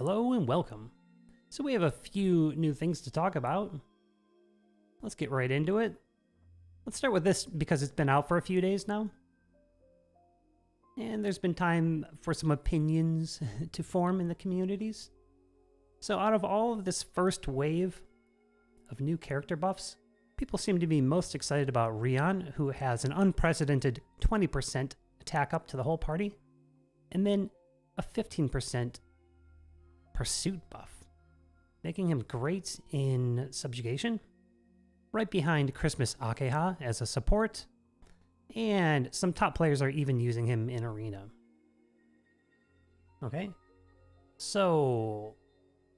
Hello and welcome. So we have a few new things to talk about. Let's get right into it. Let's start with this because it's been out for a few days now. And there's been time for some opinions to form in the communities. So out of all of this first wave of new character buffs, people seem to be most excited about Rion, who has an unprecedented 20% attack up to the whole party, and then a 15% pursuit buff, making him great in subjugation, right behind Christmas Akeha as a support, and some top players are even using him in Arena. Okay, so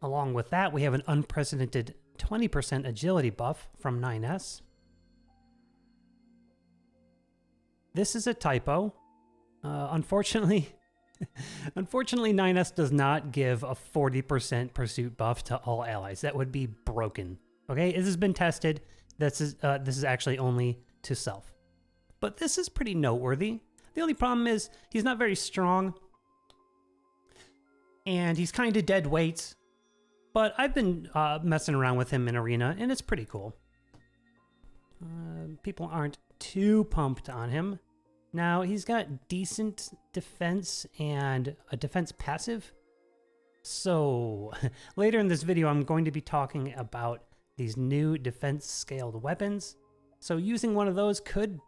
along with that, we have an unprecedented 20% agility buff from 9S. This is a typo. Unfortunately, 9S does not give a 40% pursuit buff to all allies. That would be broken. Okay, this has been tested. This is actually only to self. But this is pretty noteworthy. The only problem is he's not very strong, and he's kind of dead weight. But I've been messing around with him in Arena, and it's pretty cool. People aren't too pumped on him. Now, he's got decent defense and a defense passive. So, later in this video, I'm going to be talking about these new defense scaled weapons. So using one of those could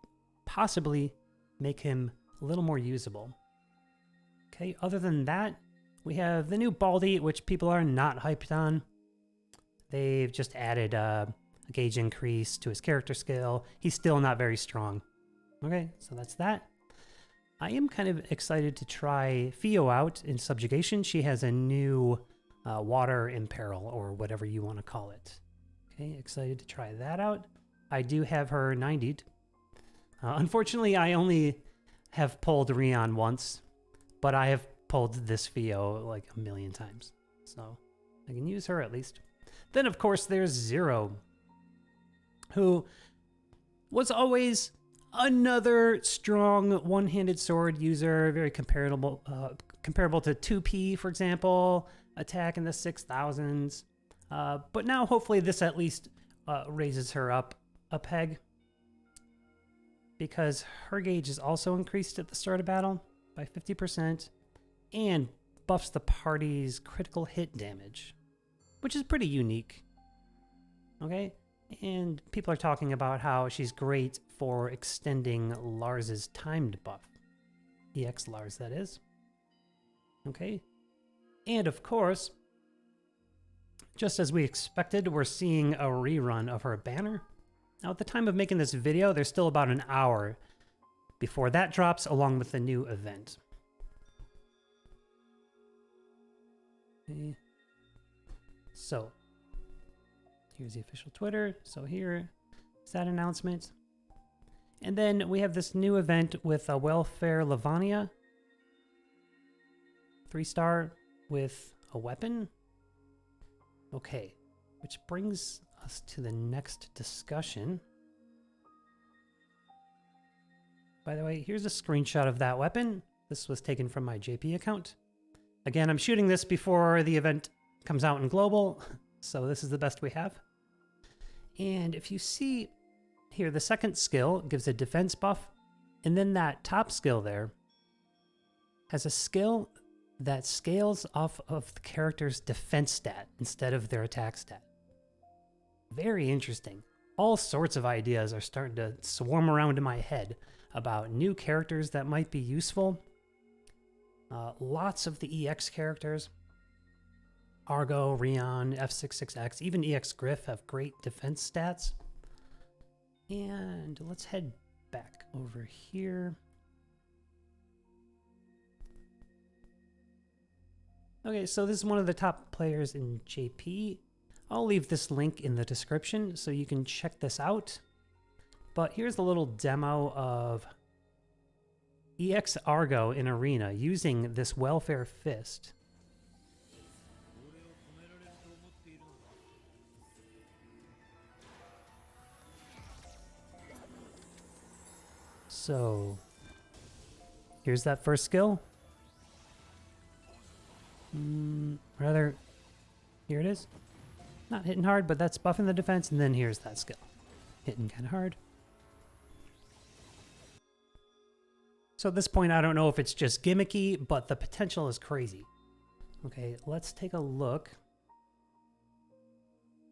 possibly make him a little more usable. Okay, other than that, we have the new Baldy, which people are not hyped on. They've just added a gauge increase to his character skill. He's still not very strong. Okay, so that's that. I am kind of excited to try Fio out in Subjugation. She has a new Water Imperil, or whatever you want to call it. Okay, excited to try that out. I do have her 90'd. Unfortunately, I only have pulled Rion once, but I have pulled this Fio like a million times. So I can use her at least. Then, of course, there's Zero, who was always another strong one-handed sword user, very comparable to 2P, for example, attack in the 6,000s. But now, hopefully, this at least raises her up a peg, because her gauge is also increased at the start of battle by 50% and buffs the party's critical hit damage, which is pretty unique. Okay? And people are talking about how she's great for extending Lars's timed buff. EX Lars, that is. Okay. And of course, just as we expected, we're seeing a rerun of her banner. Now, at the time of making this video, there's still about an hour before that drops, along with the new event. Okay. So, here's the official Twitter. So here's that announcement. And then we have this new event with a Welfare Lavania. 3-star with a weapon. Okay, which brings us to the next discussion. By the way, here's a screenshot of that weapon. This was taken from my JP account. Again, I'm shooting this before the event comes out in global, so this is the best we have. And if you see here, the second skill gives a defense buff, and then that top skill there has a skill that scales off of the character's defense stat instead of their attack stat. Very interesting. All sorts of ideas are starting to swarm around in my head about new characters that might be useful. Lots of the EX characters, Argo, Rion, F66X, even EX Griff have great defense stats. And let's head back over here. Okay, so this is one of the top players in JP. I'll leave this link in the description so you can check this out. But here's a little demo of EX Argo in Arena using this Welfare Fist. So here's that first skill. Rather, here it is. Not hitting hard, but that's buffing the defense, and then here's that skill. Hitting kind of hard. So at this point, I don't know if it's just gimmicky, but the potential is crazy. Okay, let's take a look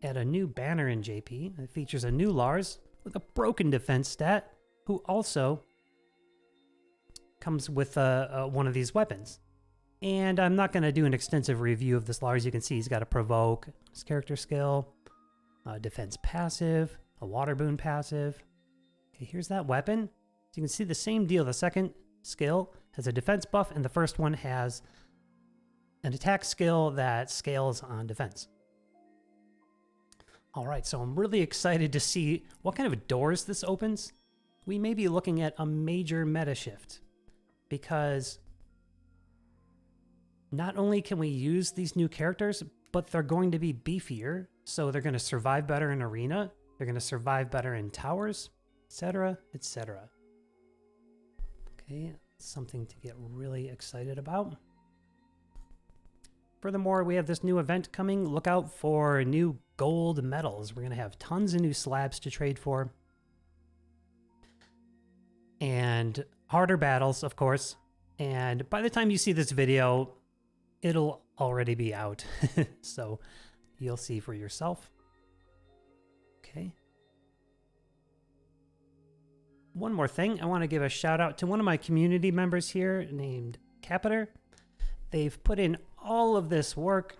at a new banner in JP. It features a new Lars with a broken defense stat, who also comes with one of these weapons. And I'm not going to do an extensive review of this Lars. You can see he's got a provoke, his character skill, a defense passive, a water boon passive. Okay, here's that weapon. So you can see the same deal. The second skill has a defense buff, and the first one has an attack skill that scales on defense. All right, so I'm really excited to see what kind of doors this opens. We may be looking at a major meta shift, because not only can we use these new characters, but they're going to be beefier, so they're going to survive better in arena, they're going to survive better in towers, etc., etc. Okay, something to get really excited about. Furthermore, we have this new event coming. Look out for new gold medals. We're going to have tons of new slabs to trade for. And harder battles, of course. And by the time you see this video, it'll already be out. So you'll see for yourself. Okay. One more thing. I want to give a shout out to one of my community members here named Capiter. They've put in all of this work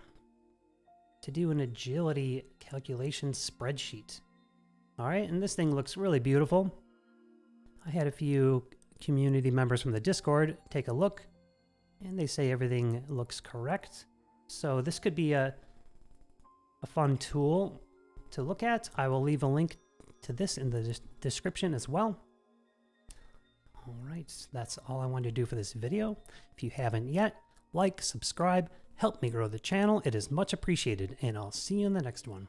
to do an agility calculation spreadsheet. All right, and this thing looks really beautiful. I had a few community members from the Discord take a look, and they say everything looks correct. So this could be a fun tool to look at. I will leave a link to this in the description as well. All right, that's all I wanted to do for this video. If you haven't yet, like, subscribe, help me grow the channel. It is much appreciated, and I'll see you in the next one.